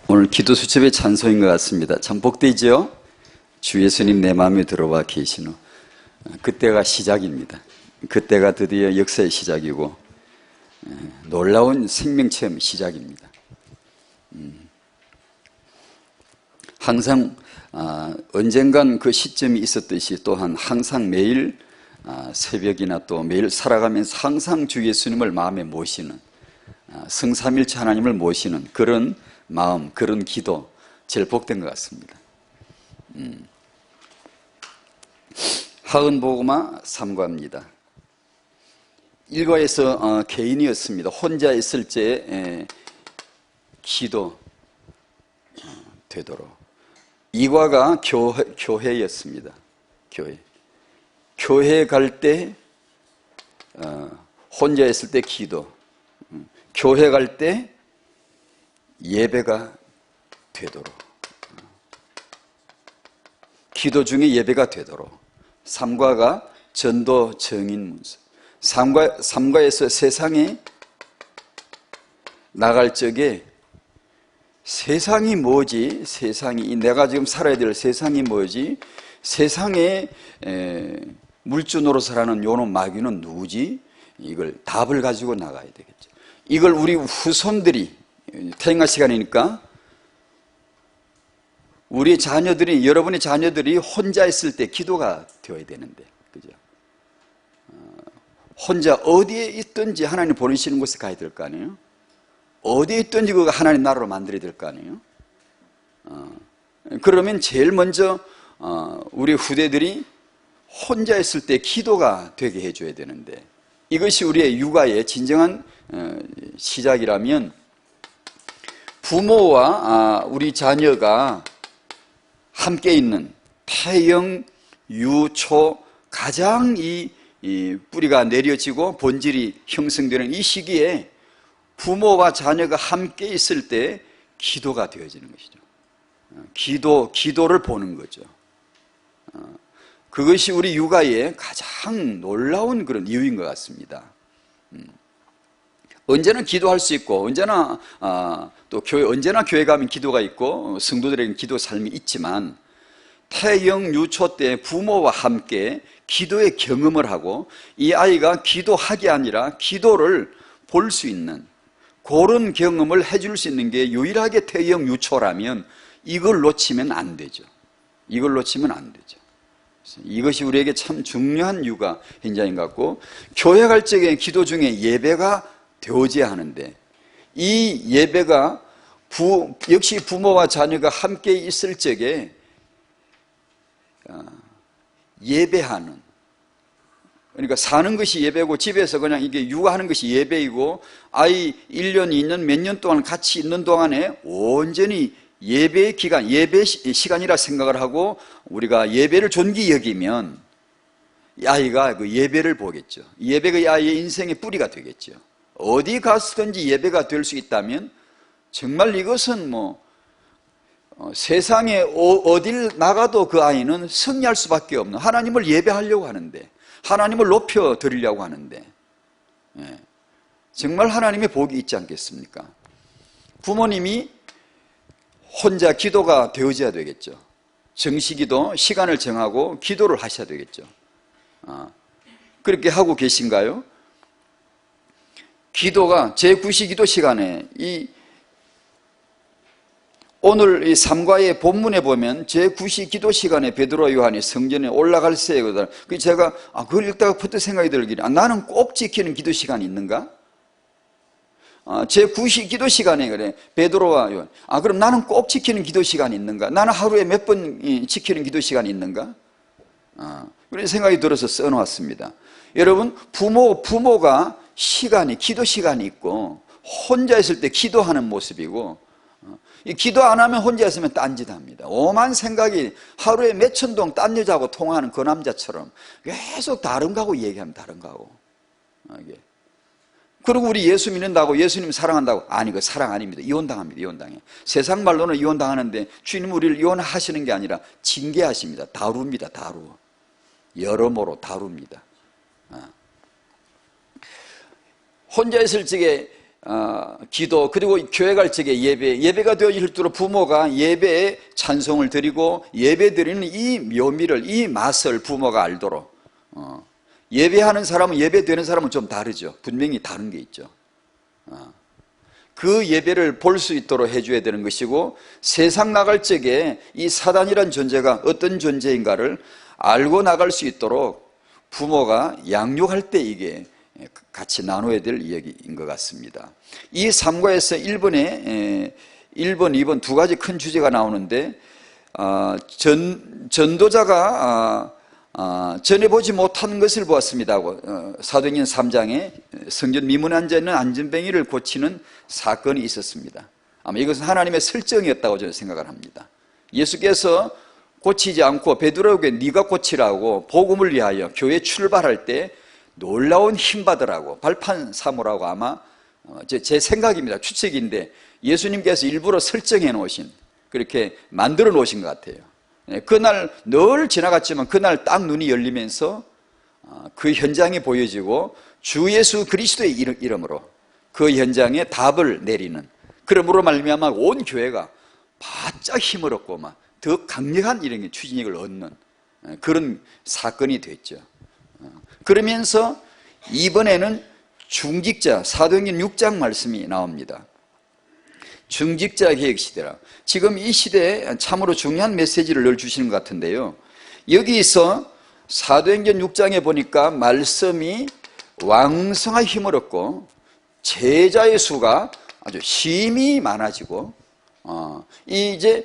오늘 기도 수첩의 찬송인 것 같습니다. 참 복되지요? 주 예수님 내 마음에 들어와 계신 후 그때가 시작입니다. 그때가 드디어 역사의 시작이고 놀라운 생명체험 시작입니다. 항상 언젠간 그 시점이 있었듯이 또한 항상 매일 새벽이나 또 매일 살아가면서 항상 주 예수님을 마음에 모시는 성삼일체 하나님을 모시는 그런 마음, 그런 기도 제일 복된 것 같습니다. 하은보고마 3과입니다. 1과에서 개인이었습니다. 혼자 있을 때 기도 되도록. 2과가 교회였습니다. 교회 갈 때 혼자 있을 때 기도, 교회 갈 때 예배가 되도록, 기도 중에 예배가 되도록. 3과가 전도 정인 문서. 3과에서 세상에 나갈 적에 세상이 뭐지? 세상이 내가 지금 살아야 될 세상이 뭐지? 세상에 물주 노릇을 하는 요놈 마귀는 누구지? 이걸 답을 가지고 나가야 되겠죠. 이걸 우리 후손들이 태영아 시간이니까 우리 자녀들이, 여러분의 자녀들이 혼자 있을 때 기도가 되어야 되는데, 그죠? 혼자 어디에 있든지 하나님 보내시는 곳에 가야 될 거 아니에요? 어디에 있든지 그거 하나님 나라로 만들어야 될 거 아니에요? 그러면 제일 먼저 우리 후대들이 혼자 있을 때 기도가 되게 해줘야 되는데, 이것이 우리의 육아의 진정한 시작이라면 부모와 우리 자녀가 함께 있는 태영, 유초 가장 이 뿌리가 내려지고 본질이 형성되는 이 시기에 부모와 자녀가 함께 있을 때 기도가 되어지는 것이죠. 기도를 보는 거죠. 그것이 우리 육아의 가장 놀라운 그런 이유인 것 같습니다. 언제나 기도할 수 있고, 언제나 언제나 교회 가면 기도가 있고, 성도들에게는 기도 삶이 있지만, 태영, 유초 때 부모와 함께 기도의 경험을 하고, 이 아이가 기도하기 아니라 기도를 볼 수 있는 그런 경험을 해줄 수 있는 게 유일하게 태영, 유초라면 이걸 놓치면 안 되죠. 이걸 놓치면 안 되죠. 이것이 우리에게 참 중요한 육아 현장인 것 같고, 교회 갈 적에 기도 중에 예배가 되어져야 하는데, 이 예배가 역시 부모와 자녀가 함께 있을 적에 예배하는, 그러니까 사는 것이 예배고 집에서 그냥 이게 육아하는 것이 예배이고, 아이 1년, 2년, 몇 년 동안 같이 있는 동안에 온전히 예배의 기간, 예배 시간이라 생각을 하고 우리가 예배를 존귀 여기면 이 아이가 그 예배를 보겠죠. 예배가 이 아이의 인생의 뿌리가 되겠죠. 어디 갔든지 예배가 될 수 있다면 정말 이것은 세상에 어딜 나가도 그 아이는 승리할 수밖에 없는, 하나님을 예배하려고 하는데, 하나님을 높여 드리려고 하는데, 정말 하나님의 복이 있지 않겠습니까? 부모님이 혼자 기도가 되어져야 되겠죠. 정시기도 시간을 정하고 기도를 하셔야 되겠죠. 그렇게 하고 계신가요? 기도가 제9시기도 시간에 오늘 이 3과의 본문에 보면 제9시 기도 시간에 베드로와 요한이 성전에 올라갈 때거든. 제가 그걸 읽다가 퍼뜩 생각이 들기를, 나는 꼭 지키는 기도 시간이 있는가? 제9시 기도 시간에 그래 베드로와 요한, 그럼 나는 꼭 지키는 기도 시간이 있는가? 나는 하루에 몇 번 지키는 기도 시간이 있는가? 그런 생각이 들어서 써놓았습니다. 여러분, 부모가 기도 시간이 있고, 혼자 있을 때 기도하는 모습이고, 기도 안 하면 혼자 있으면 딴짓합니다. 오만 생각이, 하루에 몇천 동 딴 여자하고 통화하는 그 남자처럼 계속 다른 거하고 얘기하면 다른 거하고. 그리고 우리 예수 믿는다고, 예수님 사랑한다고, 그 사랑 아닙니다. 이혼당합니다. 이혼당해. 세상 말로는 이혼당하는데 주님 우리를 이혼하시는 게 아니라 징계하십니다. 다룹니다. 여러모로 다룹니다. 혼자 있을 적에 기도, 그리고 교회 갈 적에 예배가 되어질 대로 부모가 예배에 찬송을 드리고 예배 드리는 이 묘미를, 이 맛을 부모가 알도록, 예배하는 사람은 예배되는 사람은 좀 다르죠. 분명히 다른 게 있죠. 그 예배를 볼 수 있도록 해줘야 되는 것이고, 세상 나갈 적에 이 사단이란 존재가 어떤 존재인가를 알고 나갈 수 있도록 부모가 양육할 때 이게 같이 나눠야 될 이야기인 것 같습니다. 이 3과에서 1번에 1번, 2번 두 가지 큰 주제가 나오는데, 전도자가 전해보지 못한 것을 보았습니다 하고 사도행전 3장에 성전 미문 앉아 있는 안전뱅이를 고치는 사건이 있었습니다. 아마 이것은 하나님의 설정이었다고 저는 생각을 합니다. 예수께서 고치지 않고 베드로에게 네가 고치라고 복음을 위하여 교회 출발할 때 놀라운 힘 받으라고 발판 삼으라고, 아마 제 생각입니다. 추측인데 예수님께서 일부러 설정해 놓으신, 그렇게 만들어 놓으신 것 같아요. 그날 늘 지나갔지만 그날 딱 눈이 열리면서 그 현장이 보여지고 주 예수 그리스도의 이름으로 그 현장에 답을 내리는, 그러므로 말미암아 온 교회가 바짝 힘을 얻고 막 더 강력한 이런 추진력을 얻는 그런 사건이 됐죠. 그러면서 이번에는 중직자, 사도행전 6장 말씀이 나옵니다. 중직자 개혁 시대라. 지금 이 시대에 참으로 중요한 메시지를 늘 주시는 것 같은데요. 여기서 사도행전 6장에 보니까 말씀이 왕성한 힘을 얻고 제자의 수가 아주 심히 많아지고, 이제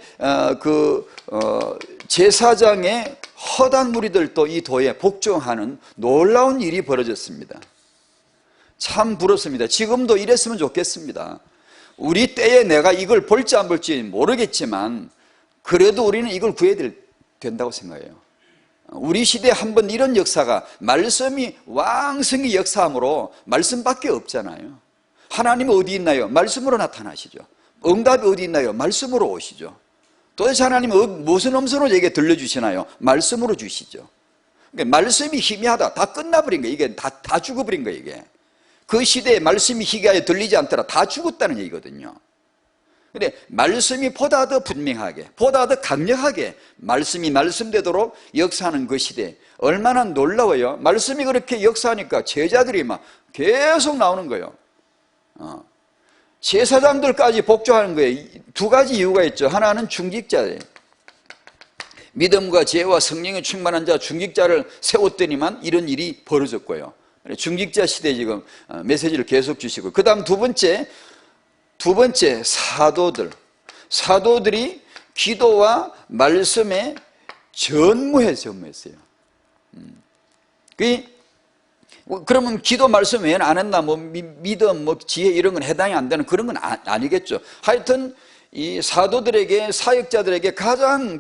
제사장의 허단 무리들도 이 도에 복종하는 놀라운 일이 벌어졌습니다. 참 부럽습니다. 지금도 이랬으면 좋겠습니다. 우리 때에 내가 이걸 볼지 안 볼지 모르겠지만 그래도 우리는 이걸 구해야 된다고 생각해요. 우리 시대에 한번 이런 역사가, 말씀이 왕성히 역사함으로, 말씀밖에 없잖아요. 하나님은 어디 있나요? 말씀으로 나타나시죠. 응답이 어디 있나요? 말씀으로 오시죠. 도대체 하나님은 무슨 음성으로 얘기 들려주시나요? 말씀으로 주시죠. 그러니까 말씀이 희미하다, 다 끝나버린 거예요. 이게 다 죽어버린 거예요. 이게 그 시대에 말씀이 희귀하여 들리지 않더라 다 죽었다는 얘기거든요. 근데 말씀이 보다 더 분명하게, 보다 더 강력하게 말씀이 말씀되도록 역사하는 그 시대, 얼마나 놀라워요. 말씀이 그렇게 역사하니까 제자들이 막 계속 나오는 거예요. 제사장들까지 복종하는 거예요. 두 가지 이유가 있죠. 하나는 중직자예요. 믿음과 지혜와 성령에 충만한 자, 중직자를 세웠더니만 이런 일이 벌어졌고요. 중직자 시대에 지금 메시지를 계속 주시고, 그 다음 두 번째 사도들이 기도와 말씀에 전무했어요. 그러면 기도 말씀 외에는 안 했나? 믿음, 지혜 이런 건 해당이 안 되는 그런 건 아니겠죠. 하여튼 이 사도들에게, 사역자들에게 가장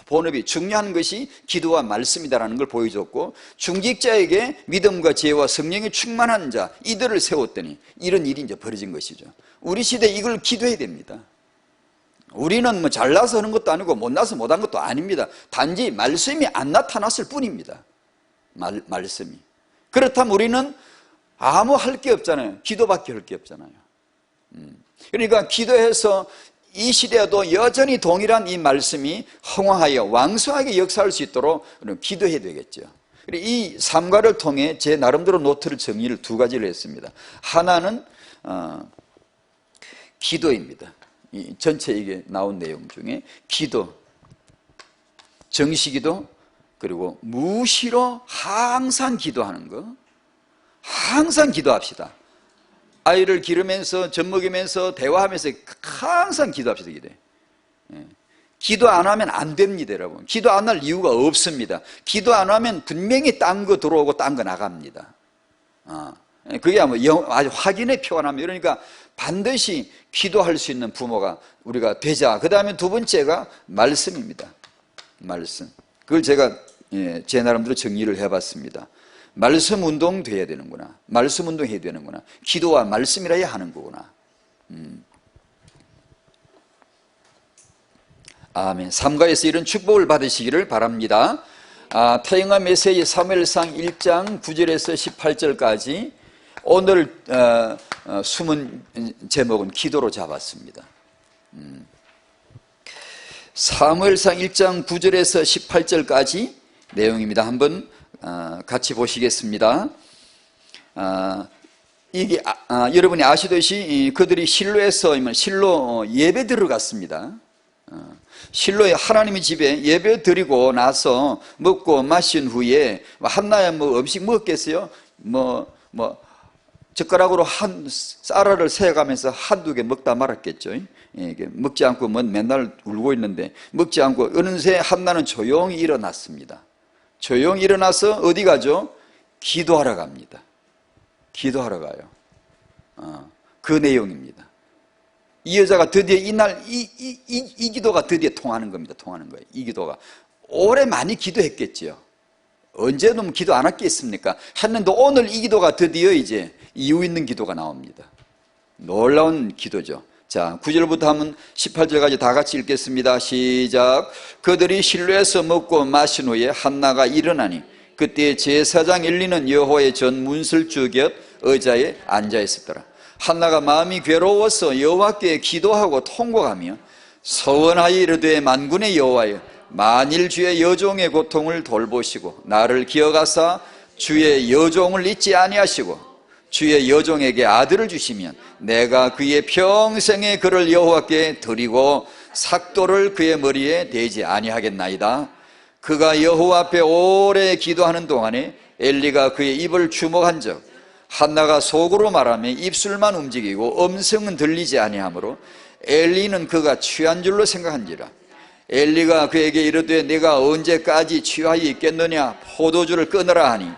본업이 중요한 것이 기도와 말씀이다라는 걸 보여줬고, 중직자에게 믿음과 지혜와 성령이 충만한 자, 이들을 세웠더니 이런 일이 이제 벌어진 것이죠. 우리 시대에 이걸 기도해야 됩니다. 우리는 잘나서 하는 것도 아니고 못나서 못한 것도 아닙니다. 단지 말씀이 안 나타났을 뿐입니다. 말씀이. 그렇다면 우리는 아무 할 게 없잖아요. 기도밖에 할 게 없잖아요. 그러니까 기도해서 이 시대에도 여전히 동일한 이 말씀이 흥황하여 왕성하게 역사할 수 있도록 기도해야 되겠죠. 이 3과를 통해 제 나름대로 노트를 정리를 두 가지를 했습니다. 하나는 기도입니다. 이 전체 이게 나온 내용 중에 기도, 정시기도, 그리고 무시로 항상 기도하는 거. 항상 기도합시다. 아이를 기르면서, 젖 먹이면서, 대화하면서 항상 기도합시다. 기도 안 하면 안 됩니다, 여러분. 기도 안 할 이유가 없습니다. 기도 안 하면 분명히 딴 거 들어오고 딴 거 나갑니다. 그게 아주 확인의 표현합니다. 그러니까 반드시 기도할 수 있는 부모가 우리가 되자. 그 다음에 두 번째가 말씀입니다. 말씀. 그걸 제가 제 나름대로 정리를 해봤습니다. 말씀 운동 돼야 되는구나. 말씀 운동 해야 되는구나. 기도와 말씀이라야 하는 거구나. 아멘. 3과에서 이런 축복을 받으시기를 바랍니다. 태영아 메시지 사무엘상 1장 9절에서 18절까지 오늘 숨은 제목은 기도로 잡았습니다. 사무엘상 1장 9절에서 18절까지 내용입니다. 한번 같이 보시겠습니다. 이게 여러분이 아시듯이 그들이 실로에서 실로 예배 들어갔습니다. 실로에 하나님의 집에 예배 드리고 나서 먹고 마신 후에 한나야 음식 먹겠어요? 젓가락으로 한 쌀알을 세어가면서 한두 개 먹다 말았겠죠. 먹지 않고 맨날 울고 있는데 먹지 않고 어느새 한나는 조용히 일어났습니다. 조용히 일어나서 어디 가죠? 기도하러 갑니다. 기도하러 가요. 그 내용입니다. 이 여자가 드디어 이날 이 기도가 드디어 통하는 겁니다. 통하는 거예요. 이 기도가 오래 많이 기도했겠지요. 언제는 기도 안 했겠습니까? 했는데 오늘 이 기도가 드디어 이제 이유 있는 기도가 나옵니다. 놀라운 기도죠. 자, 9절부터 하면 18절까지 다 같이 읽겠습니다. 시작. 그들이 실로에서 먹고 마신 후에 한나가 일어나니 그때 제사장 엘리는 여호와의 전 문설주 곁 의자에 앉아 있었더라. 한나가 마음이 괴로워서 여호와께 기도하고 통곡하며 서원하여 이르되 만군의 여호와여, 만일 주의 여종의 고통을 돌보시고 나를 기억하사 주의 여종을 잊지 아니하시고 주의 여종에게 아들을 주시면 내가 그의 평생의 그를 여호와께 드리고 삭도를 그의 머리에 대지 아니하겠나이다. 그가 여호와 앞에 오래 기도하는 동안에 엘리가 그의 입을 주목한 적 한나가 속으로 말하며 입술만 움직이고 음성은 들리지 아니하므로 엘리는 그가 취한 줄로 생각한지라. 엘리가 그에게 이르되 내가 언제까지 취하여 있겠느냐, 포도주를 끊으라 하니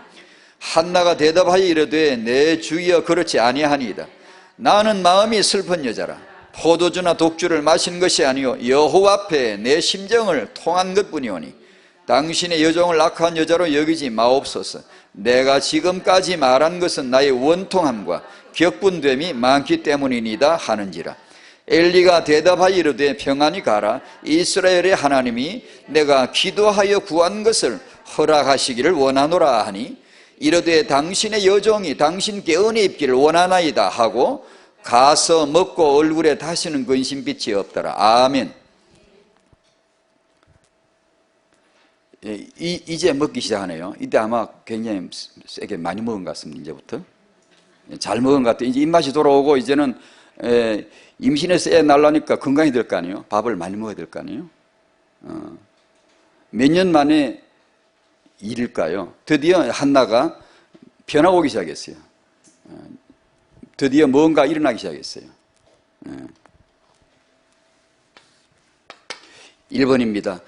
한나가 대답하여 이르되 내 주여 그렇지 아니하니이다. 나는 마음이 슬픈 여자라. 포도주나 독주를 마신 것이 아니요 여호와 앞에 내 심정을 통한 것뿐이오니 당신의 여종을 악한 여자로 여기지 마옵소서. 내가 지금까지 말한 것은 나의 원통함과 격분됨이 많기 때문이니다 하는지라. 엘리가 대답하여 이르되 평안히 가라. 이스라엘의 하나님이 내가 기도하여 구한 것을 허락하시기를 원하노라 하니 이르되 당신의 여종이 당신께 은혜 입기를 원하나이다 하고 가서 먹고 얼굴에 다시는 근심빛이 없더라. 아멘. 이제 먹기 시작하네요. 이때 아마 굉장히 세게 많이 먹은 것 같습니다. 이제부터 잘 먹은 것 같아요. 이제 입맛이 돌아오고 이제는 임신해서 애 낳으려니까 건강이 될 거 아니에요. 밥을 많이 먹어야 될 거 아니에요. 몇 년 만에 일일까요? 드디어 한나가 변화가 오기 시작했어요. 드디어 뭔가 일어나기 시작했어요. 1번입니다.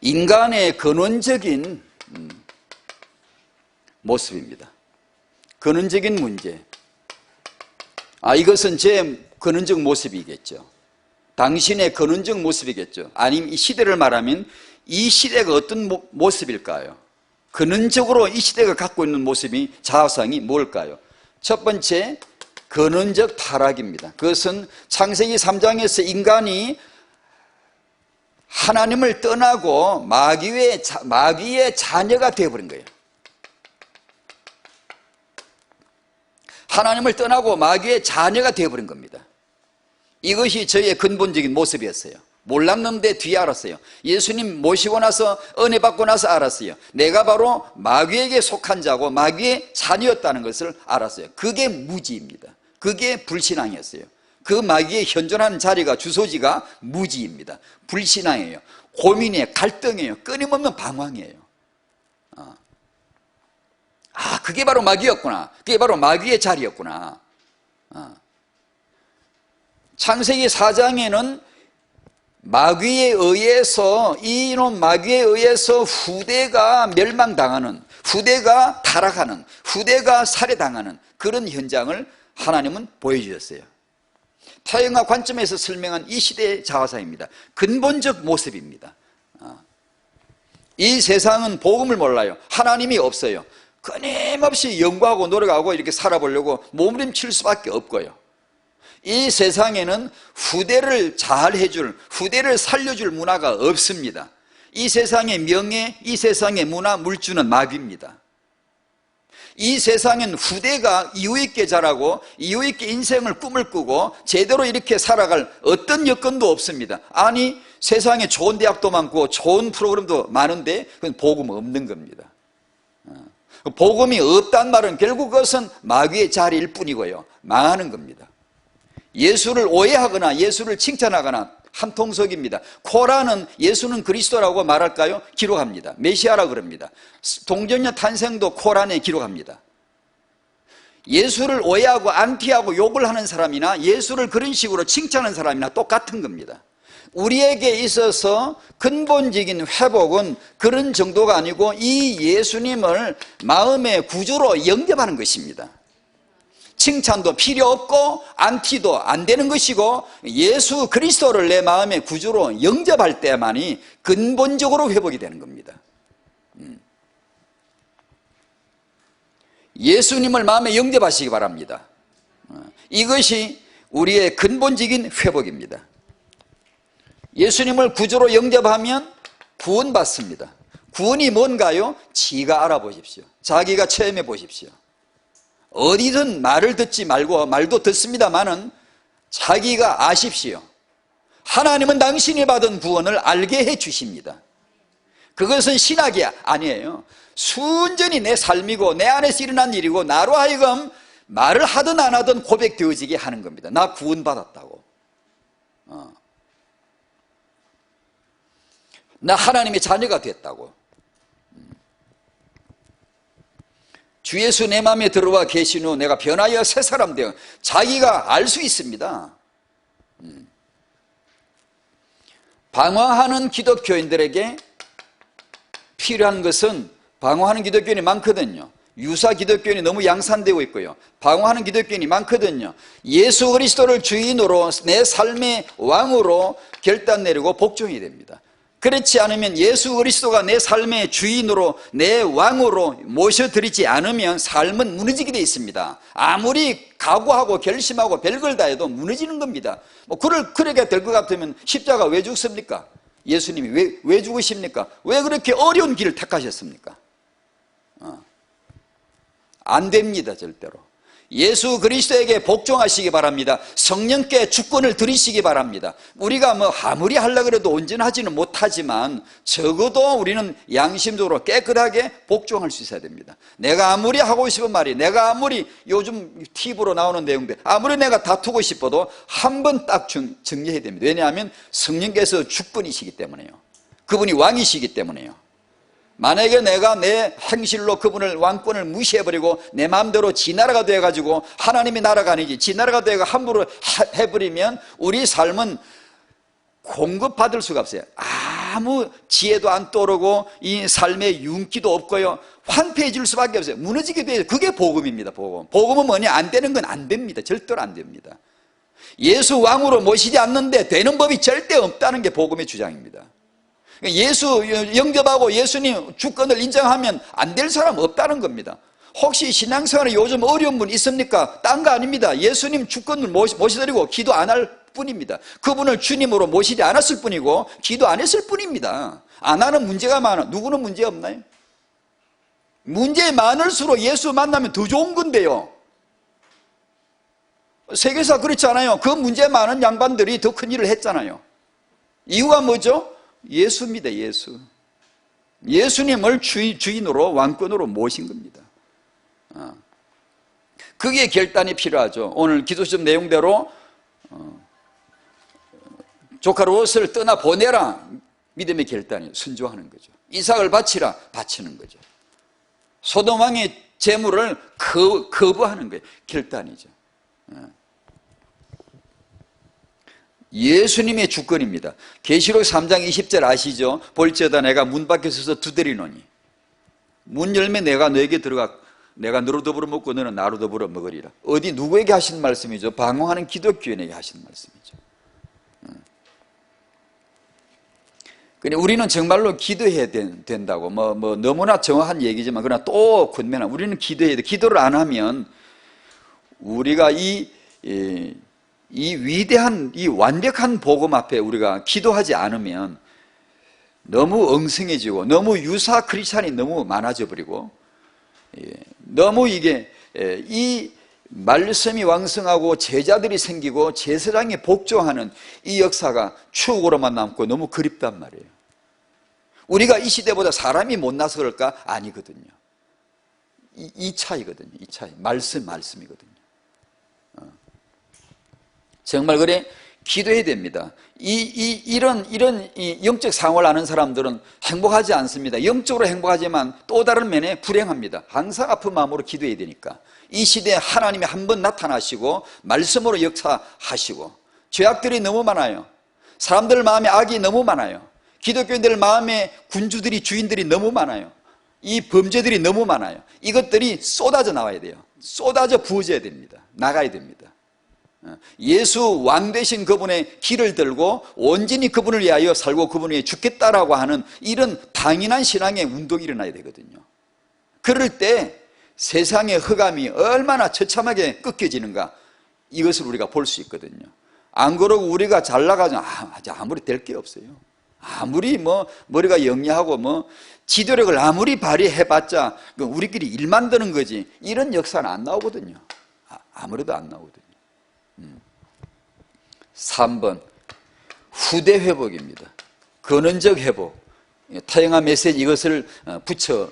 인간의 근원적인 모습입니다. 근원적인 문제. 이것은 제 근원적 모습이겠죠. 당신의 근원적 모습이겠죠. 아니면 이 시대를 말하면 이 시대가 어떤 모습일까요? 근원적으로 이 시대가 갖고 있는 모습이 자아상이 뭘까요? 첫 번째, 근원적 타락입니다. 그것은 창세기 3장에서 인간이 하나님을 떠나고 마귀의 자녀가 되어버린 거예요. 하나님을 떠나고 마귀의 자녀가 되어버린 겁니다. 이것이 저의 근본적인 모습이었어요. 몰랐는데 뒤에 알았어요. 예수님 모시고 나서 은혜 받고 나서 알았어요. 내가 바로 마귀에게 속한 자고 마귀의 자녀였다는 것을 알았어요. 그게 무지입니다. 그게 불신앙이었어요. 그 마귀의 현존하는 자리가 주소지가 무지입니다. 불신앙이에요. 고민이에요. 갈등이에요. 끊임없는 방황이에요. 그게 바로 마귀였구나. 그게 바로 마귀의 자리였구나. 창세기 4장에는 마귀에 의해서 이놈 마귀에 의해서 후대가 멸망당하는, 후대가 타락하는, 후대가 살해당하는 그런 현장을 하나님은 보여주셨어요. 타영과 관점에서 설명한 이 시대의 자화상입니다. 근본적 모습입니다. 이 세상은 복음을 몰라요. 하나님이 없어요. 끊임없이 연구하고 노력하고 이렇게 살아보려고 몸부림칠 수밖에 없고요. 이 세상에는 후대를 잘 해줄, 후대를 살려줄 문화가 없습니다. 이 세상의 명예, 이 세상의 문화, 물주는 마귀입니다. 이 세상엔 후대가 이유 있게 자라고 이유 있게 인생을 꿈을 꾸고 제대로 이렇게 살아갈 어떤 여건도 없습니다. 아니, 세상에 좋은 대학도 많고 좋은 프로그램도 많은데 그건 복음 없는 겁니다. 복음이 없단 말은 결국 그것은 마귀의 자리일 뿐이고요, 망하는 겁니다. 예수를 오해하거나 예수를 칭찬하거나 한통속입니다. 코란은 예수는 그리스도라고 말할까요? 기록합니다. 메시아라 그럽니다. 동정녀 탄생도 코란에 기록합니다. 예수를 오해하고 안티하고 욕을 하는 사람이나 예수를 그런 식으로 칭찬하는 사람이나 똑같은 겁니다. 우리에게 있어서 근본적인 회복은 그런 정도가 아니고 이 예수님을 마음의 구주로 영접하는 것입니다. 칭찬도 필요 없고 안티도 안 되는 것이고 예수 그리스도를 내 마음의 구주로 영접할 때만이 근본적으로 회복이 되는 겁니다. 예수님을 마음에 영접하시기 바랍니다. 이것이 우리의 근본적인 회복입니다. 예수님을 구주로 영접하면 구원받습니다. 구원이 뭔가요? 지가 알아보십시오. 자기가 체험해 보십시오. 어디든 말을 듣지 말고, 말도 듣습니다마는 자기가 아십시오. 하나님은 당신이 받은 구원을 알게 해 주십니다. 그것은 신학이 아니에요. 순전히 내 삶이고 내 안에서 일어난 일이고 나로 하여금 말을 하든 안 하든 고백되어지게 하는 겁니다. 나 구원받았다고. 나 하나님의 자녀가 됐다고. 주 예수 내 마음에 들어와 계신 후 내가 변하여 새 사람 되어, 자기가 알 수 있습니다. 방황하는 기독교인들에게 필요한 것은, 방황하는 기독교인이 많거든요. 유사 기독교인이 너무 양산되고 있고요, 방황하는 기독교인이 많거든요. 예수 그리스도를 주인으로 내 삶의 왕으로 결단 내리고 복종이 됩니다. 그렇지 않으면, 예수 그리스도가 내 삶의 주인으로 내 왕으로 모셔드리지 않으면 삶은 무너지게 되어 있습니다. 아무리 각오하고 결심하고 별걸 다 해도 무너지는 겁니다. 그렇게 될 것 같으면 십자가 왜 죽습니까? 예수님이 왜 죽으십니까? 왜 그렇게 어려운 길을 택하셨습니까? 안 됩니다, 절대로. 예수 그리스도에게 복종하시기 바랍니다. 성령께 주권을 드리시기 바랍니다. 우리가 아무리 하려고 해도 온전하지는 못하지만 적어도 우리는 양심적으로 깨끗하게 복종할 수 있어야 됩니다. 내가 아무리 하고 싶은 말이, 내가 아무리 요즘 팁으로 나오는 내용들 아무리 내가 다투고 싶어도 한 번 딱 정리해야 됩니다. 왜냐하면 성령께서 주권이시기 때문에요. 그분이 왕이시기 때문에요. 만약에 내가 내 행실로 그분을 왕권을 무시해버리고 내 마음대로 지 나라가 되어가지고, 하나님의 나라가 아니지 지 나라가 되어 함부로 해버리면 우리 삶은 공급받을 수가 없어요. 아무 지혜도 안 떠오르고 이 삶의 윤기도 없고요, 황폐해질 수밖에 없어요. 무너지게 돼요. 그게 복음입니다. 복음은 뭐냐? 안 되는 건 안 됩니다. 절대로 안 됩니다. 예수 왕으로 모시지 않는데 되는 법이 절대 없다는 게 복음의 주장입니다. 예수 영접하고 예수님 주권을 인정하면 안 될 사람 없다는 겁니다. 혹시 신앙생활에 요즘 어려운 분 있습니까? 딴 거 아닙니다. 예수님 주권을 모셔드리고 기도 안 할 뿐입니다. 그분을 주님으로 모시지 않았을 뿐이고 기도 안 했을 뿐입니다. 안 하는 문제가 많아. 누구는 문제 없나요? 문제 많을수록 예수 만나면 더 좋은 건데요. 세계사 그렇지 않아요? 그 문제 많은 양반들이 더 큰 일을 했잖아요. 이유가 뭐죠? 예수입니다. 예수. 예수님을 주인으로 왕권으로 모신 겁니다. 그게 결단이 필요하죠. 오늘 기도점 내용대로 조카 롯을 떠나 보내라, 믿음의 결단이에요. 순종하는 거죠. 이삭을 바치라, 바치는 거죠. 소돔 왕의 재물을 거부하는 거예요. 결단이죠. 예수님의 주권입니다. 계시록 3장 20절 아시죠? 볼지어다 내가 문 밖에 서서 두드리노니 문 열면 내가 너에게 들어가 내가 너로 더불어 먹고 너는 나로 더불어 먹으리라. 어디 누구에게 하신 말씀이죠? 방황하는 기독교인에게 하신 말씀이죠. 근데 우리는 정말로 기도해야 된다고 너무나 정확한 얘기지만 그러나 또 권면한, 우리는 기도해야 돼. 기도를 안 하면 우리가 이 위대한, 이 완벽한 복음 앞에 우리가 기도하지 않으면 너무 엉성해지고 너무 유사 크리스찬이 너무 많아져 버리고 너무 이 말씀이 왕성하고 제자들이 생기고 제사장이 복종하는 이 역사가 추억으로만 남고 너무 그립단 말이에요. 우리가 이 시대보다 사람이 못나서 그럴까? 아니거든요. 이 차이거든요. 이 차이. 말씀이거든요. 정말 그래 기도해야 됩니다. 이런 이 영적 상황을 아는 사람들은 행복하지 않습니다. 영적으로 행복하지만 또 다른 면에 불행합니다. 항상 아픈 마음으로 기도해야 되니까. 이 시대에 하나님이 한 번 나타나시고 말씀으로 역사하시고, 죄악들이 너무 많아요. 사람들 마음에 악이 너무 많아요. 기독교인들 마음에 군주들이, 주인들이 너무 많아요. 이 범죄들이 너무 많아요. 이것들이 쏟아져 나와야 돼요. 쏟아져 부어져야 됩니다. 나가야 됩니다. 예수 왕 되신 그분의 길을 들고 온전히 그분을 위하여 살고 그분을 위해 죽겠다라고 하는 이런 당연한 신앙의 운동이 일어나야 되거든요. 그럴 때 세상의 흑암이 얼마나 처참하게 꺾여지는가, 이것을 우리가 볼 수 있거든요. 안 그러고 우리가 잘 나가죠. 아무리 될 게 없어요. 아무리 머리가 영리하고 지도력을 아무리 발휘해봤자 우리끼리 일 만드는 거지, 이런 역사는 안 나오거든요. 아무래도 안 나오거든요. 3번 후대 회복입니다. 근원적 회복. 타영아 메시지 이것을 붙여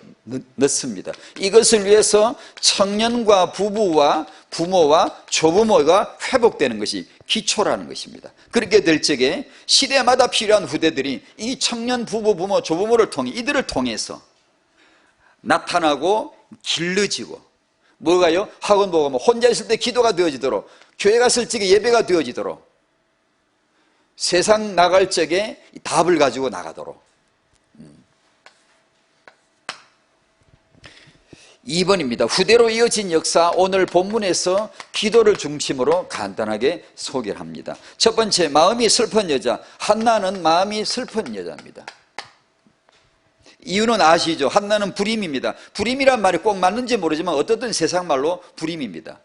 넣습니다. 이것을 위해서 청년과 부부와 부모와 조부모가 회복되는 것이 기초라는 것입니다. 그렇게 될 적에 시대마다 필요한 후대들이 이 청년 부부, 부모, 조부모를 통해, 이들을 통해서 나타나고 길러지고, 뭐가요? 학원 보고 혼자 있을 때 기도가 되어지도록, 교회 갔을 적에 예배가 되어지도록, 세상 나갈 적에 답을 가지고 나가도록. 2번입니다. 후대로 이어진 역사, 오늘 본문에서 기도를 중심으로 간단하게 소개를 합니다. 첫 번째, 마음이 슬픈 여자. 한나는 마음이 슬픈 여자입니다. 이유는 아시죠? 한나는 불임입니다. 불임이란 말이 꼭 맞는지 모르지만 어떻든 세상 말로 불임입니다.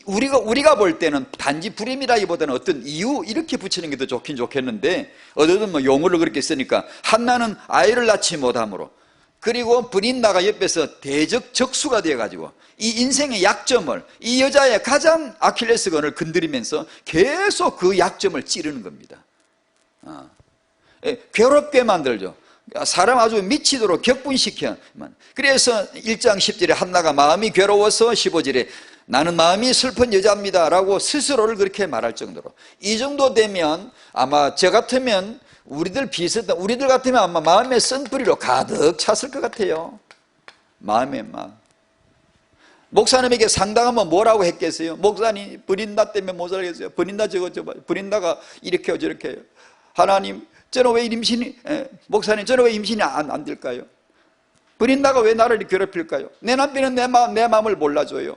우리가 볼 때는 단지 불임이라기보다는 어떤 이유, 이렇게 붙이는 게 더 좋긴 좋겠는데, 어쨌든 용어를 그렇게 쓰니까, 한나는 아이를 낳지 못함으로, 그리고 브린다가 옆에서 적수가 되어가지고 이 인생의 약점을, 이 여자의 가장 아킬레스건을 건드리면서 계속 그 약점을 찌르는 겁니다. 괴롭게 만들죠. 사람 아주 미치도록 격분시켜. 그래서 1장 10절에 한나가 마음이 괴로워서 15절에 나는 마음이 슬픈 여자입니다 라고 스스로를 그렇게 말할 정도로, 이 정도 되면 아마 저 같으면 우리들 같으면 아마 마음에 쓴뿌리로 가득 찼을 것 같아요. 마음에 막. 목사님에게 상담하면 뭐라고 했겠어요? 목사님, 브린다 때문에 못 살겠어요. 브린다 브린다가 이렇게 해요, 저렇게 해요. 하나님, 저는 왜 목사님, 저는 왜 임신이 안 될까요? 브린다가 왜 나를 이렇게 괴롭힐까요? 내 남편은 내 마음을 몰라줘요.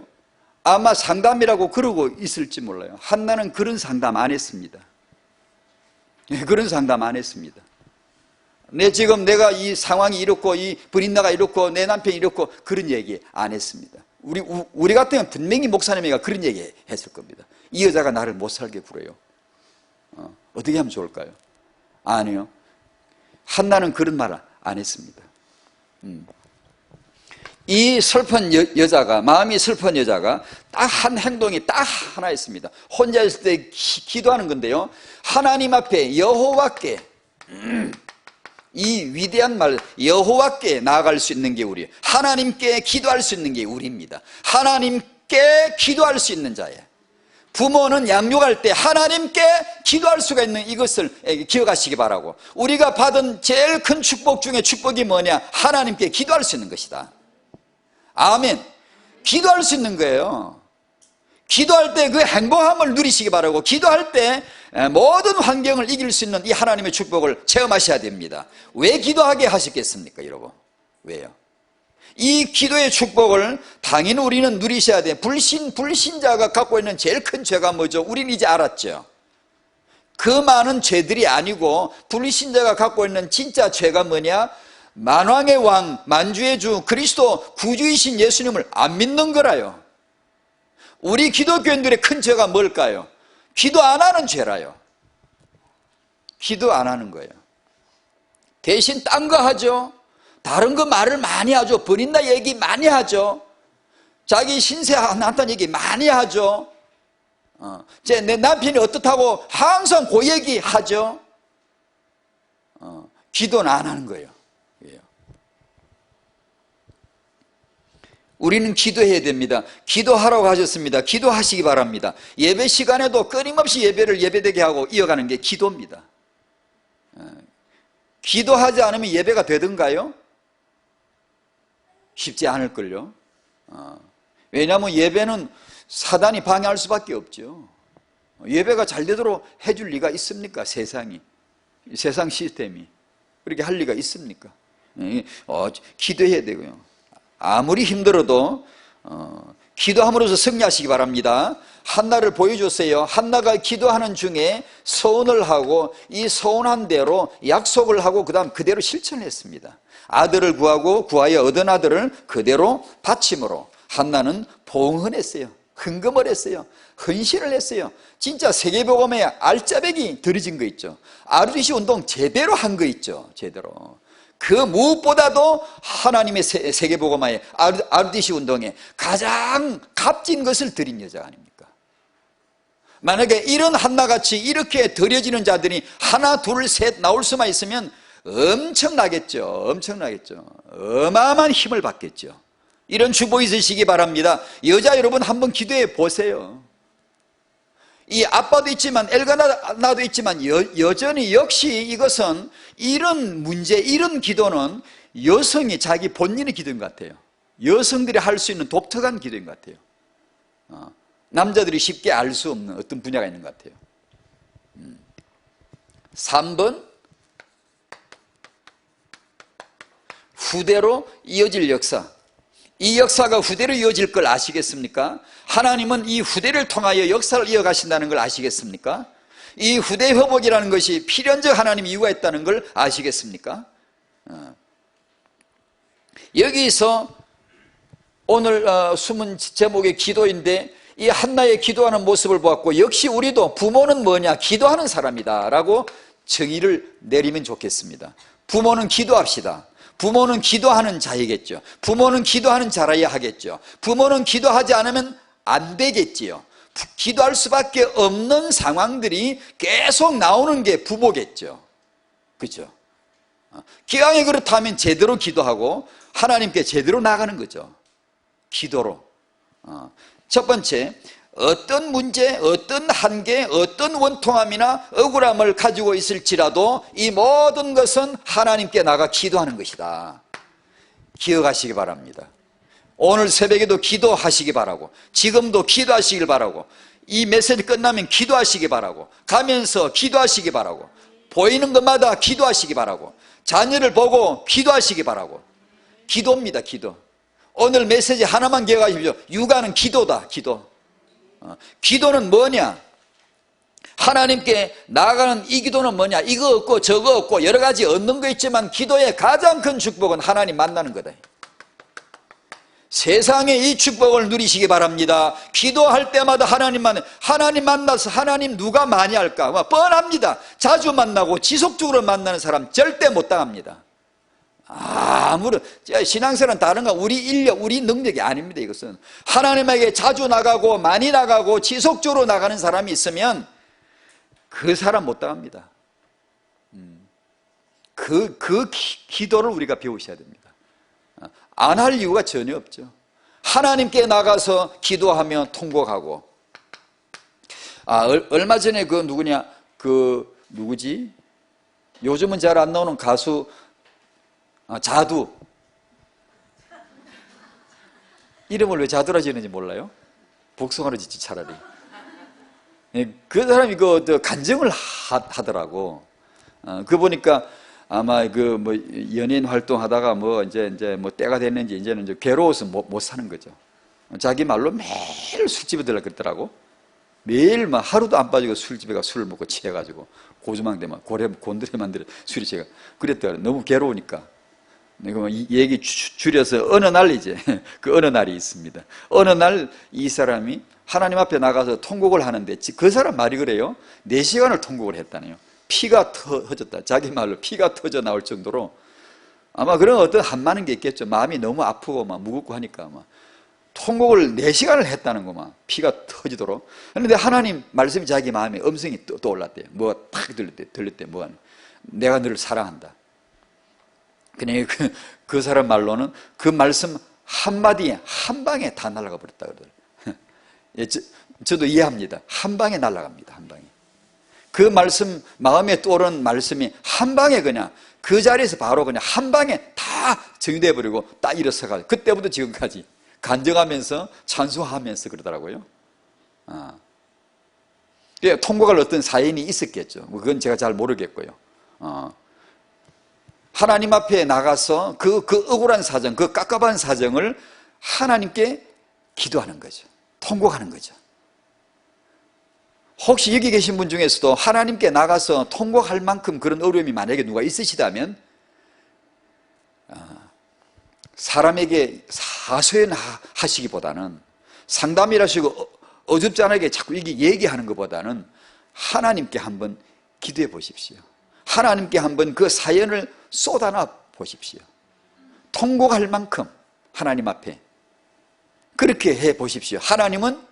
아마 상담이라고 그러고 있을지 몰라요. 한나는 그런 상담 안 했습니다. 그런 상담 안 했습니다. 지금 내가 이 상황이 이렇고, 이 브린다가 이렇고, 내 남편이 이렇고, 그런 얘기 안 했습니다. 우리 같으면 분명히 목사님이가 그런 얘기 했을 겁니다. 이 여자가 나를 못 살게 굴어요. 어떻게 하면 좋을까요? 아니요. 한나는 그런 말 안 했습니다. 이 슬픈 여자가, 마음이 슬픈 여자가 딱 한 행동이 딱 하나 있습니다. 혼자 있을 때 기도하는 건데요, 하나님 앞에 여호와께, 이 위대한 말, 여호와께 나아갈 수 있는 게 우리예요. 하나님께 기도할 수 있는 게 우리입니다. 하나님께 기도할 수 있는 자예요. 부모는 양육할 때 하나님께 기도할 수가 있는 이것을 기억하시기 바라고, 우리가 받은 제일 큰 축복 중에 축복이 뭐냐? 하나님께 기도할 수 있는 것이다. 아멘. 기도할 수 있는 거예요. 기도할 때 그 행복함을 누리시기 바라고, 기도할 때 모든 환경을 이길 수 있는 이 하나님의 축복을 체험하셔야 됩니다. 왜 기도하게 하셨겠습니까, 여러분? 왜요? 이 기도의 축복을 당연히 우리는 누리셔야 돼요. 불신자가 갖고 있는 제일 큰 죄가 뭐죠? 우리는 이제 알았죠. 그 많은 죄들이 아니고, 불신자가 갖고 있는 진짜 죄가 뭐냐? 만왕의 왕, 만주의 주, 그리스도 구주이신 예수님을 안 믿는 거라요. 우리 기독교인들의 큰 죄가 뭘까요? 기도 안 하는 죄라요. 기도 안 하는 거예요. 대신 딴 거 하죠. 다른 거 말을 많이 하죠. 버린다 얘기 많이 하죠. 자기 신세 한탄 얘기 많이 하죠. 내 남편이 어떻다고 항상 그 얘기 하죠. 기도는 안 하는 거예요. 우리는 기도해야 됩니다. 기도하라고 하셨습니다. 기도하시기 바랍니다. 예배 시간에도 끊임없이 예배를 예배되게 하고 이어가는 게 기도입니다. 기도하지 않으면 예배가 되던가요? 쉽지 않을걸요. 왜냐하면 예배는 사단이 방해할 수밖에 없죠. 예배가 잘 되도록 해줄 리가 있습니까? 세상이, 세상 시스템이 그렇게 할 리가 있습니까? 기도해야 되고요. 아무리 힘들어도 기도함으로써 승리하시기 바랍니다. 한나를 보여줬어요. 한나가 기도하는 중에 서원을 하고 이 서원한 대로 약속을 하고 그 다음 그대로 실천했습니다. 아들을 구하고 구하여 얻은 아들을 그대로 바침으로 한나는 봉헌했어요. 헌금을 했어요. 헌신을 했어요. 진짜 세계복음의 알짜배기 들여진 거 있죠. RUTC 운동 제대로 한 거 있죠. 제대로. 그 무엇보다도 하나님의 세계복음화의 RUTC 운동에 가장 값진 것을 드린 여자가 아닙니까? 만약에 이런 한나같이 이렇게 드려지는 자들이 하나 둘 셋 나올 수만 있으면 엄청나겠죠. 엄청나겠죠. 어마어마한 힘을 받겠죠. 이런 축복이 있으시기 바랍니다. 여자 여러분 한번 기도해 보세요. 이 아빠도 있지만 엘가나도 있지만 여전히 역시 이것은 이런 문제, 이런 기도는 여성이 자기 본인의 기도인 것 같아요. 여성들이 할 수 있는 독특한 기도인 것 같아요. 남자들이 쉽게 알 수 없는 어떤 분야가 있는 것 같아요. 3번 후대로 이어질 역사. 이 역사가 후대로 이어질 걸 아시겠습니까? 하나님은 이 후대를 통하여 역사를 이어가신다는 걸 아시겠습니까? 이 후대 회복이라는 것이 필연적 하나님 이유가 있다는 걸 아시겠습니까? 여기서 오늘 숨은 제목의 기도인데 이 한나의 기도하는 모습을 보았고 역시 우리도 부모는 뭐냐? 기도하는 사람이다 라고 정의를 내리면 좋겠습니다. 부모는 기도합시다. 부모는 기도하는 자이겠죠. 부모는 기도하는 자라야 하겠죠. 부모는 기도하지 않으면 안 되겠지요. 기도할 수밖에 없는 상황들이 계속 나오는 게 부모겠죠. 그렇죠? 기왕에 그렇다면 제대로 기도하고 하나님께 제대로 나가는 거죠. 기도로. 첫 번째, 어떤 문제, 어떤 한계, 어떤 원통함이나 억울함을 가지고 있을지라도 이 모든 것은 하나님께 나가 기도하는 것이다. 기억하시기 바랍니다. 오늘 새벽에도 기도하시기 바라고, 지금도 기도하시길 바라고, 이 메시지 끝나면 기도하시기 바라고, 가면서 기도하시기 바라고, 보이는 것마다 기도하시기 바라고, 자녀를 보고 기도하시기 바라고. 기도입니다. 기도. 오늘 메시지 하나만 기억하십시오. 육아는 기도다. 기도. 기도는 뭐냐? 하나님께 나아가는 이 기도는 뭐냐? 이거 없고 저거 없고 여러 가지 얻는 거 있지만 기도의 가장 큰 축복은 하나님 만나는 거다. 세상에 이 축복을 누리시기 바랍니다. 기도할 때마다 하나님 만나서 하나님 누가 많이 할까? 뻔합니다. 자주 만나고 지속적으로 만나는 사람 절대 못 당합니다. 아무런 신앙생활은 다른 거 우리 인력, 우리 능력이 아닙니다. 이것은 하나님에게 자주 나가고 많이 나가고 지속적으로 나가는 사람이 있으면 그 사람 못 당합니다. 그 기도를 우리가 배우셔야 됩니다. 안 할 이유가 전혀 없죠. 하나님께 나가서 기도하며 통곡하고. 얼마 전에 그 누구냐? 그 누구지? 요즘은 잘 안 나오는 가수 자두. 이름을 왜 자두라 지었는지 몰라요? 복숭아로 짓지 차라리. 그 사람이 그 간증을 하더라고. 그 보니까 아마 그 뭐 연예인 활동하다가 뭐 이제 뭐 때가 됐는지 이제는 이제 괴로워서 못 사는 거죠. 자기 말로 매일 술집에 들라 그랬더라고. 매일 막 하루도 안 빠지고 술집에 가 술을 먹고 취해가지고 고주망대만 곤드레만 들어 술이 취해 그랬더라. 너무 괴로우니까. 내가 이 얘기 줄여서 어느 날 이제 그 어느 날이 있습니다. 어느 날 이 사람이 하나님 앞에 나가서 통곡을 하는데 그 사람 말이 그래요. 4시간을 통곡을 했다네요. 피가 터졌다. 자기 말로 피가 터져 나올 정도로 아마 그런 어떤 한마는 게 있겠죠. 마음이 너무 아프고 막 무겁고 하니까 막 통곡을 4시간을 했다는 거 막 피가 터지도록. 그런데 하나님 말씀이 자기 마음에 음성이 떠올랐대요. 뭐가 탁 들렸대. 뭐가 내가 너를 사랑한다. 그냥 그 사람 말로는 그 말씀 한마디에 한 방에 다 날아가 버렸다 그러더라고요. 예, 저도 이해합니다. 한 방에 날아갑니다. 한 방에. 그 말씀, 마음에 떠오른 말씀이 한 방에 그냥 그 자리에서 바로 그냥 한 방에 다 정리돼 버리고 딱 일어서가지고 그때부터 지금까지 간증하면서 찬송하면서 그러더라고요. 통곡할 어떤 사연이 있었겠죠. 뭐 그건 제가 잘 모르겠고요. 하나님 앞에 나가서 그 억울한 사정, 그 깝깝한 사정을 하나님께 기도하는 거죠. 통곡하는 거죠. 혹시 여기 계신 분 중에서도 하나님께 나가서 통곡할 만큼 그런 어려움이 만약에 누가 있으시다면 사람에게 하소연하시기보다는 상담이라시고 어줍잖하게 자꾸 이게 얘기하는 것보다는 하나님께 한번 기도해 보십시오. 하나님께 한번 그 사연을 쏟아놔 보십시오. 통곡할 만큼 하나님 앞에 그렇게 해 보십시오. 하나님은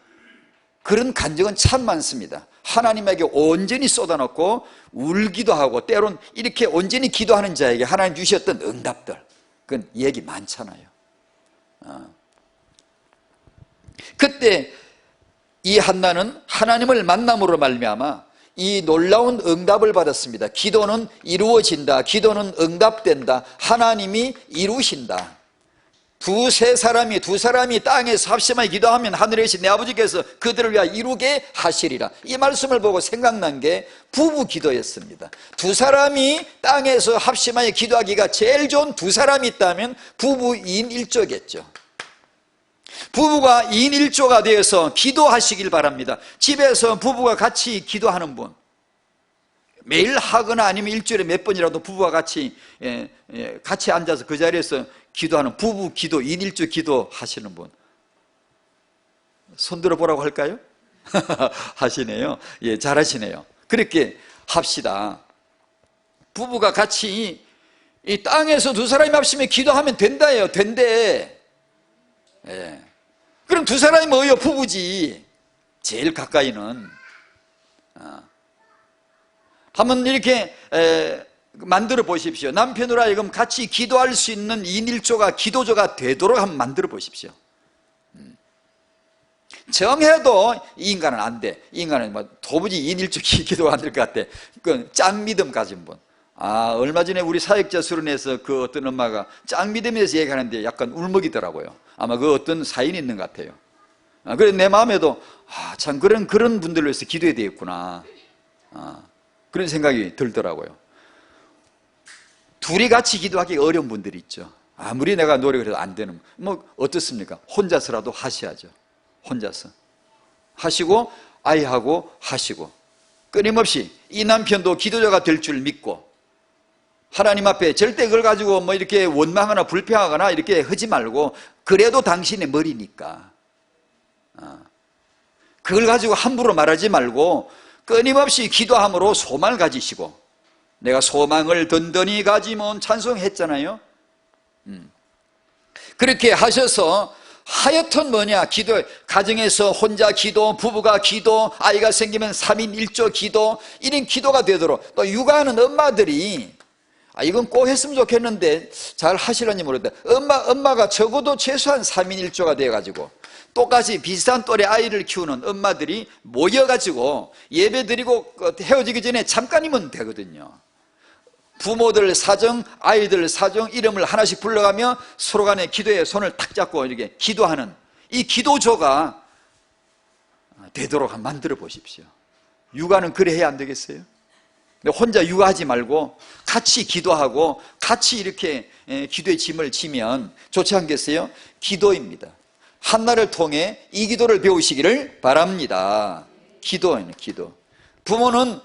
그런 간증은 참 많습니다. 하나님에게 온전히 쏟아놓고 울기도 하고 때론 이렇게 온전히 기도하는 자에게 하나님 주셨던 응답들, 그건 얘기 많잖아요. 그때 이 한나는 하나님을 만남으로 말미암아 이 놀라운 응답을 받았습니다. 기도는 이루어진다. 기도는 응답된다. 하나님이 이루신다. 두 사람이 땅에서 합심하여 기도하면 하늘에 계신 내 아버지께서 그들을 위하여 이루게 하시리라. 이 말씀을 보고 생각난 게 부부 기도였습니다. 두 사람이 땅에서 합심하여 기도하기가 제일 좋은 두 사람이 있다면 부부 2인 1조겠죠. 부부가 2인 1조가 되어서 기도하시길 바랍니다. 집에서 부부가 같이 기도하는 분, 매일 하거나 아니면 일주일에 몇 번이라도 부부가 같이 앉아서 그 자리에서 기도하는 부부 기도, 2인 1조 기도 하시는 분 손들어 보라고 할까요? 하시네요. 예, 잘하시네요. 그렇게 합시다. 부부가 같이 이 땅에서 두 사람이 합심해 기도하면 된다예요. 된대. 예. 그럼 두 사람이 뭐예요? 부부지. 제일 가까이는. 한번 이렇게 만들어 보십시오. 남편으로 하여금 같이 기도할 수 있는 2인 1조가 기도조가 되도록 한번 만들어 보십시오. 정해도 이 인간은 안 돼. 이 인간은 뭐 도무지 2인 1조 기도가 안 될 것 같아. 그 짱 믿음 가진 분. 얼마 전에 우리 사역자 수련회에서 그 어떤 엄마가 짱 믿음에 대해서 얘기하는데 약간 울먹이더라고요. 아마 그 어떤 사인이 있는 것 같아요. 그래서 내 마음에도 참 그런 분들을 위해서 기도해야 되겠구나. 그런 생각이 들더라고요. 둘이 같이 기도하기 어려운 분들이 있죠. 아무리 내가 노력을 해도 안 되는, 뭐 어떻습니까? 혼자서라도 하셔야죠. 혼자서 하시고 아이하고 하시고 끊임없이 이 남편도 기도자가 될 줄 믿고 하나님 앞에 절대 그걸 가지고 뭐 이렇게 원망하거나 불평하거나 이렇게 하지 말고, 그래도 당신의 머리니까 그걸 가지고 함부로 말하지 말고 끊임없이 기도함으로 소망을 가지시고, 내가 소망을 든든히 가지면 찬송했잖아요. 그렇게 하셔서 하여튼 뭐냐, 기도, 가정에서 혼자 기도, 부부가 기도, 아이가 생기면 3인 1조 기도, 이런 기도가 되도록, 또 육아하는 엄마들이 이건 꼭 했으면 좋겠는데 잘 하시려니 모르겠다. 엄마가 적어도 최소한 3인 1조가 되어가지고 똑같이 비슷한 또래 아이를 키우는 엄마들이 모여가지고 예배 드리고 헤어지기 전에 잠깐이면 되거든요. 부모들 사정, 아이들 사정, 이름을 하나씩 불러가며 서로 간에 기도에 손을 탁 잡고 이렇게 기도하는 이 기도조가 되도록 한번 만들어 보십시오. 육아는 그래 해야 안 되겠어요? 혼자 육아하지 말고 같이 기도하고 같이 이렇게 기도의 짐을 지면 좋지 않겠어요? 기도입니다. 한나를 통해 이 기도를 배우시기를 바랍니다. 기도예요, 기도. 부모는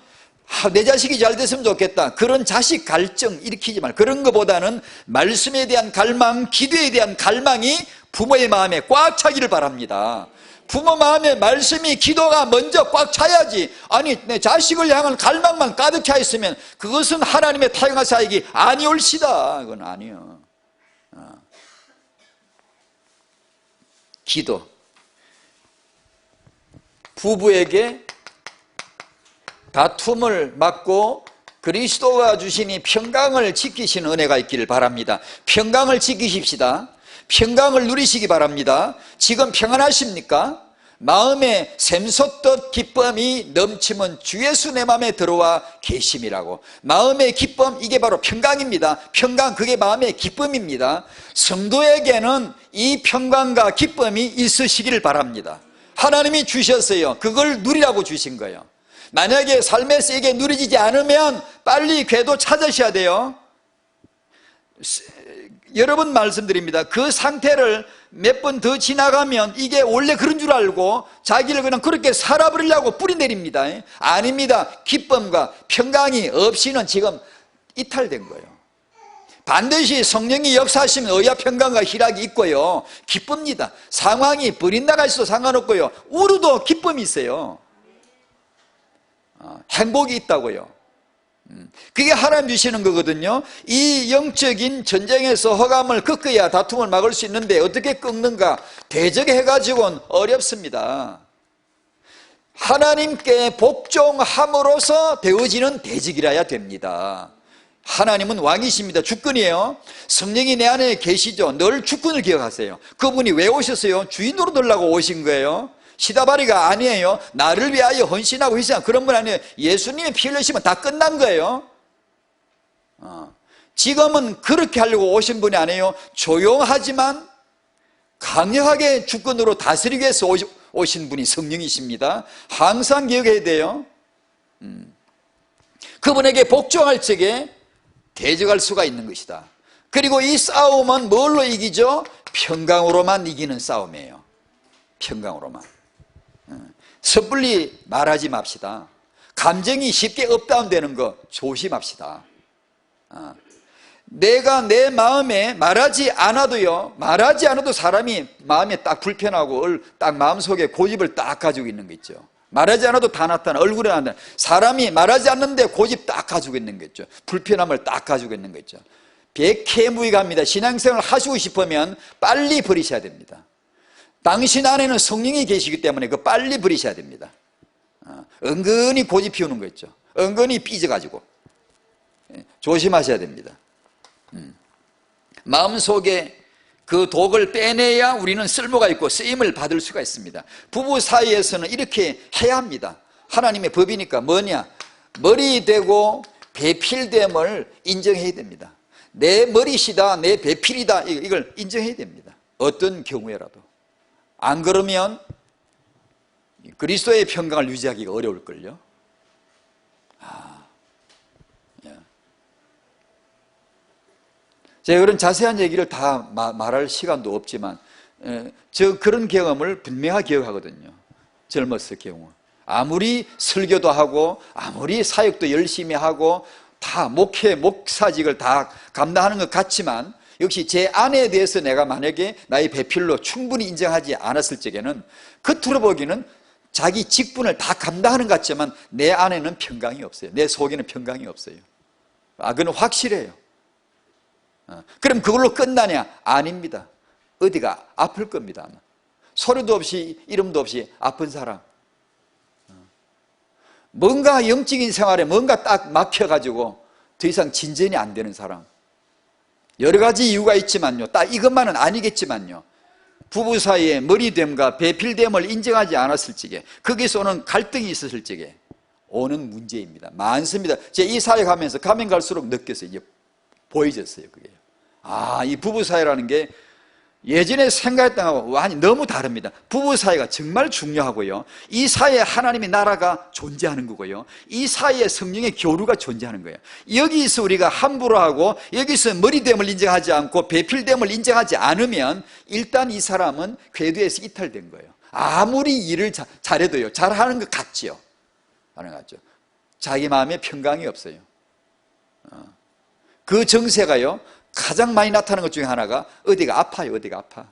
내 자식이 잘 됐으면 좋겠다, 그런 자식 갈증 일으키지 말고, 그런 것보다는 말씀에 대한 갈망, 기도에 대한 갈망이 부모의 마음에 꽉 차기를 바랍니다. 부모 마음에 말씀이 기도가 먼저 꽉 차야지. 아니 내 자식을 향한 갈망만 가득 차 있으면 그것은 하나님의 타영한 사역이 아니올시다. 그건 아니요. 기도. 부부에게 다툼을 막고 그리스도가 주신 이 평강을 지키시는 은혜가 있기를 바랍니다. 평강을 지키십시다. 평강을 누리시기 바랍니다. 지금 평안하십니까? 마음에 샘솟듯 기쁨이 넘치면 주 예수 내 마음에 들어와 계심이라고. 마음의 기쁨, 이게 바로 평강입니다. 평강, 그게 마음의 기쁨입니다. 성도에게는 이 평강과 기쁨이 있으시기를 바랍니다. 하나님이 주셨어요. 그걸 누리라고 주신 거예요. 만약에 삶에서 이게 누려지지 않으면 빨리 궤도 찾으셔야 돼요. 여러 번 말씀드립니다. 그 상태를 몇 번 더 지나가면 이게 원래 그런 줄 알고 자기를 그냥 그렇게 살아버리려고 뿌리내립니다. 아닙니다. 기쁨과 평강이 없이는 지금 이탈된 거예요. 반드시 성령이 역사하시면 의와 평강과 희락이 있고요, 기쁩니다. 상황이 버린다가 있어도 상관없고요, 우르도 기쁨이 있어요. 행복이 있다고요. 그게 하나님 주시는 거거든요. 이 영적인 전쟁에서 허감을 꺾어야 다툼을 막을 수 있는데 어떻게 꺾는가? 대적해가지고는 어렵습니다. 하나님께 복종함으로써 되어지는 대적이라야 됩니다. 하나님은 왕이십니다. 주권이에요. 성령이 내 안에 계시죠. 늘 주권을 기억하세요. 그분이 왜 오셨어요? 주인으로 들라고 오신 거예요. 시다바리가 아니에요. 나를 위하여 헌신하고 희생한 그런 분 아니에요. 예수님이 피 흘리시면 다 끝난 거예요. 지금은 그렇게 하려고 오신 분이 아니에요. 조용하지만 강력하게 주권으로 다스리기 위해서 오신 분이 성령이십니다. 항상 기억해야 돼요. 그분에게 복종할 적에 대적할 수가 있는 것이다. 그리고 이 싸움은 뭘로 이기죠? 평강으로만 이기는 싸움이에요. 평강으로만. 섣불리 말하지 맙시다. 감정이 쉽게 업다운되는 거 조심합시다. 내가 내 마음에 말하지 않아도 사람이 마음에 딱 불편하고 딱 마음속에 고집을 딱 가지고 있는 거 있죠. 말하지 않아도 다 나타나, 얼굴에 나타나. 사람이 말하지 않는데 고집 딱 가지고 있는 거 있죠. 불편함을 딱 가지고 있는 거 있죠. 백해무익합니다. 신앙생활을 하시고 싶으면 빨리 버리셔야 됩니다. 당신 안에는 성령이 계시기 때문에 그 빨리 버리셔야 됩니다. 은근히 고집 피우는 거 있죠. 은근히 삐져가지고 조심하셔야 됩니다. 마음속에 그 독을 빼내야 우리는 쓸모가 있고 쓰임을 받을 수가 있습니다. 부부 사이에서는 이렇게 해야 합니다. 하나님의 법이니까 뭐냐? 머리 되고 배필됨을 인정해야 됩니다. 내 머리시다, 내 배필이다, 이걸 인정해야 됩니다. 어떤 경우에라도. 안 그러면 그리스도의 평강을 유지하기가 어려울걸요. 제가 그런 자세한 얘기를 다 말할 시간도 없지만 저 그런 경험을 분명하게 기억하거든요. 젊었을 경우 아무리 설교도 하고 아무리 사역도 열심히 하고 다 목사직을 다 감당하는 것 같지만 역시 제 아내에 대해서 내가 만약에 나의 배필로 충분히 인정하지 않았을 적에는 겉으로 보기는 자기 직분을 다 감당하는 것 같지만 내 안에는 평강이 없어요. 내 속에는 평강이 없어요. 그건 확실해요. 그럼 그걸로 끝나냐? 아닙니다. 어디가 아플 겁니다. 아마. 소리도 없이 이름도 없이 아픈 사람, 뭔가 영적인 생활에 뭔가 딱 막혀가지고 더 이상 진전이 안 되는 사람, 여러 가지 이유가 있지만요, 딱 이것만은 아니겠지만요, 부부 사이에 머리됨과 배필됨을 인정하지 않았을 적에, 거기서 오는 갈등이 있었을 적에 오는 문제입니다. 많습니다. 제가 이 사역하면서 가면 갈수록 느꼈어요. 이제 보여졌어요. 그게. 이 부부 사이라는 게 예전에 생각했던 거하고 완전히 너무 다릅니다. 부부 사이가 정말 중요하고요, 이 사이에 하나님의 나라가 존재하는 거고요, 이 사이에 성령의 교류가 존재하는 거예요. 여기서 우리가 함부로 하고 여기서 머리됨을 인정하지 않고 배필됨을 인정하지 않으면 일단 이 사람은 궤도에서 이탈된 거예요. 아무리 일을 잘해도요, 잘하는 것 같지요. 하는 것 같죠. 자기 마음에 평강이 없어요. 그 정세가요, 가장 많이 나타나는 것 중에 하나가 어디가 아파요. 어디가 아파.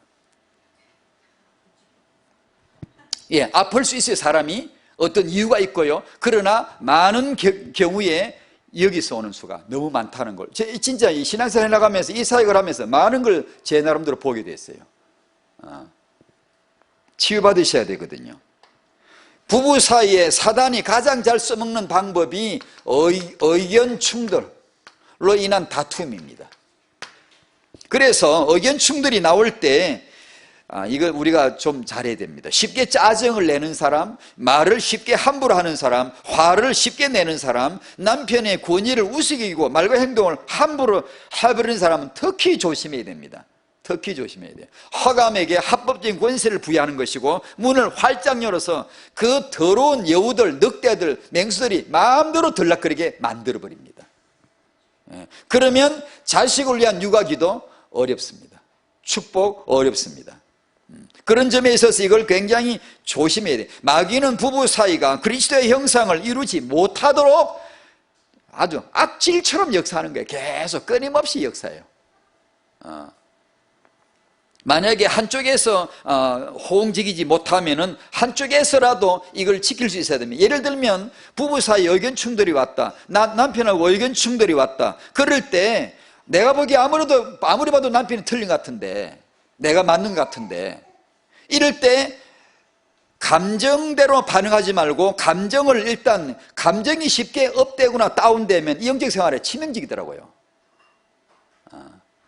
예, 아플 수 있어요. 사람이 어떤 이유가 있고요. 그러나 많은 경우에 여기서 오는 수가 너무 많다는 걸, 진짜 이 신앙생활 나가면서 이 사역을 하면서 많은 걸 제 나름대로 보게 됐어요. 치유받으셔야 되거든요. 부부 사이에 사단이 가장 잘 써먹는 방법이 의견 충돌로 인한 다툼입니다. 그래서 의견 충돌이 나올 때 이걸 우리가 좀 잘해야 됩니다. 쉽게 짜증을 내는 사람, 말을 쉽게 함부로 하는 사람, 화를 쉽게 내는 사람, 남편의 권위를 우습게 말과 행동을 함부로 해버리는 사람은 특히 조심해야 됩니다. 특히 조심해야 돼요. 허감에게 합법적인 권세를 부여하는 것이고 문을 활짝 열어서 그 더러운 여우들, 늑대들, 맹수들이 마음대로 들락거리게 만들어버립니다. 그러면 자식을 위한 육아기도 어렵습니다. 축복 어렵습니다. 그런 점에 있어서 이걸 굉장히 조심해야 돼요. 마귀는 부부 사이가 그리스도의 형상을 이루지 못하도록 아주 악질처럼 역사하는 거예요. 계속 끊임없이 역사해요. 만약에 한쪽에서 호응지키지 못하면은 한쪽에서라도 이걸 지킬 수 있어야 됩니다. 예를 들면 부부 사이 의견 충돌이 왔다. 남편하고 의견 충돌이 왔다. 그럴 때 내가 보기에 아무리 봐도 남편이 틀린 것 같은데, 내가 맞는 것 같은데, 이럴 때 감정대로 반응하지 말고 감정이 쉽게 업되거나 다운되면 이 영적 생활에 치명적이더라고요.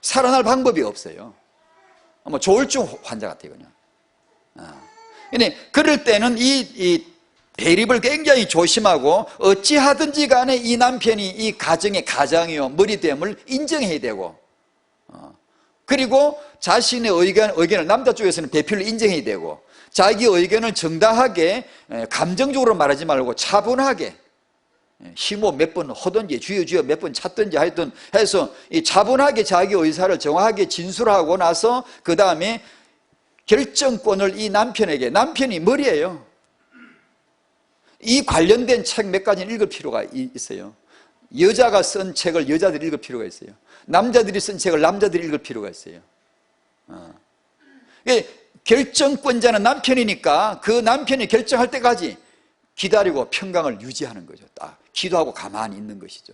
살아날 방법이 없어요. 뭐 조울증 환자 같아요, 그냥. 근데 그럴 때는 이 대립을 굉장히 조심하고 어찌하든지 간에 이 남편이 이 가장이요 머리됨을 인정해야 되고, 그리고 자신의 의견을 남자 쪽에서는 배필로 인정해야 되고, 자기 의견을 정당하게 감정적으로 말하지 말고 차분하게 힘호 몇 번 하든지 주여 몇 번 찾든지 하여튼 해서 차분하게 자기 의사를 정확하게 진술하고 나서 그 다음에 결정권을 이 남편에게, 남편이 머리예요. 이 관련된 책 몇 가지는 읽을 필요가 있어요. 여자가 쓴 책을 여자들이 읽을 필요가 있어요. 남자들이 쓴 책을 남자들이 읽을 필요가 있어요. 결정권자는 남편이니까 그 남편이 결정할 때까지 기다리고 평강을 유지하는 거죠. 딱 기도하고 가만히 있는 것이죠.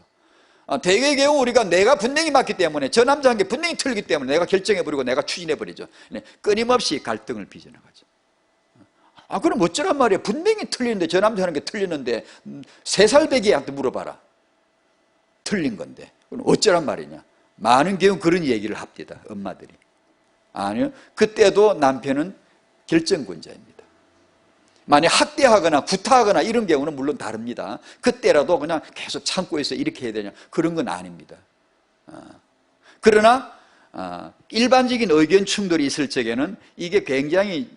대개의 경우 우리가 내가 분명히 맞기 때문에, 저 남자 한 게 분명히 틀리기 때문에 내가 결정해버리고 내가 추진해버리죠. 끊임없이 갈등을 빚어나가죠. 그럼 어쩌란 말이에요. 분명히 틀리는데, 저 남자 하는 게 틀리는데 3살 배기한테 물어봐라. 틀린 건데 그럼 어쩌란 말이냐. 많은 경우 그런 얘기를 합니다, 엄마들이. 아니요, 그때도 남편은 결정권자입니다. 만약 학대하거나 구타하거나 이런 경우는 물론 다릅니다. 그때라도 그냥 계속 참고 있어 이렇게 해야 되냐, 그런 건 아닙니다. 그러나 일반적인 의견 충돌이 있을 적에는 이게 굉장히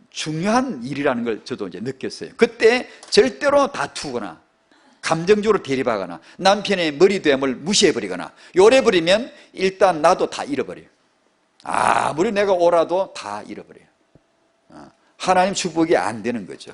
중요한 일이라는 걸 저도 이제 느꼈어요. 그때 절대로 다투거나 감정적으로 대립하거나 남편의 머리됨을 무시해버리거나 요래버리면 일단 나도 다 잃어버려요. 아무리 내가 오라도 다 잃어버려요. 하나님 축복이 안 되는 거죠.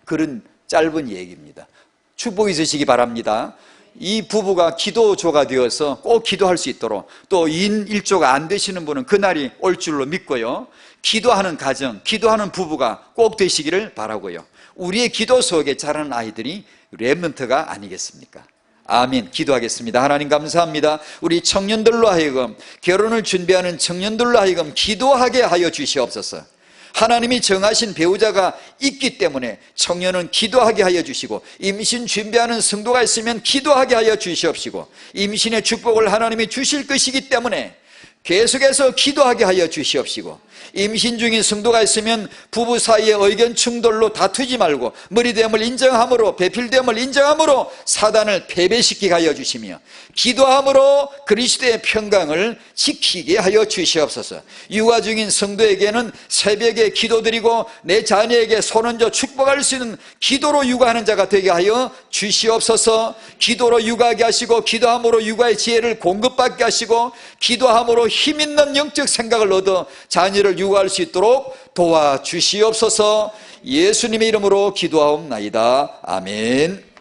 그런 짧은 얘기입니다. 축복이 있으시기 바랍니다. 이 부부가 기도조가 되어서 꼭 기도할 수 있도록, 또 2인 1조가 안 되시는 분은 그날이 올 줄로 믿고요, 기도하는 가정, 기도하는 부부가 꼭 되시기를 바라고요. 우리의 기도 속에 자라는 아이들이 렘넌트가 아니겠습니까? 아멘. 기도하겠습니다. 하나님 감사합니다. 우리 청년들로 하여금, 결혼을 준비하는 청년들로 하여금 기도하게 하여 주시옵소서. 하나님이 정하신 배우자가 있기 때문에 청년은 기도하게 하여 주시고, 임신 준비하는 성도가 있으면 기도하게 하여 주시옵시고, 임신의 축복을 하나님이 주실 것이기 때문에 계속해서 기도하게 하여 주시옵시고, 임신 중인 성도가 있으면 부부 사이의 의견 충돌로 다투지 말고 머리됨을 인정함으로, 배필됨을 인정함으로 사단을 패배시키게 하여 주시며, 기도함으로 그리스도의 평강을 지키게 하여 주시옵소서. 육아 중인 성도에게는 새벽에 기도드리고 내 자녀에게 손얹어 축복할 수 있는 기도로 육아하는 자가 되게 하여 주시옵소서. 기도로 육아하게 하시고, 기도함으로 육아의 지혜를 공급받게 하시고, 기도함으로 힘있는 영적 생각을 얻어 자녀를 육아할 수 있도록 도와주시옵소서. 예수님의 이름으로 기도하옵나이다. 아멘.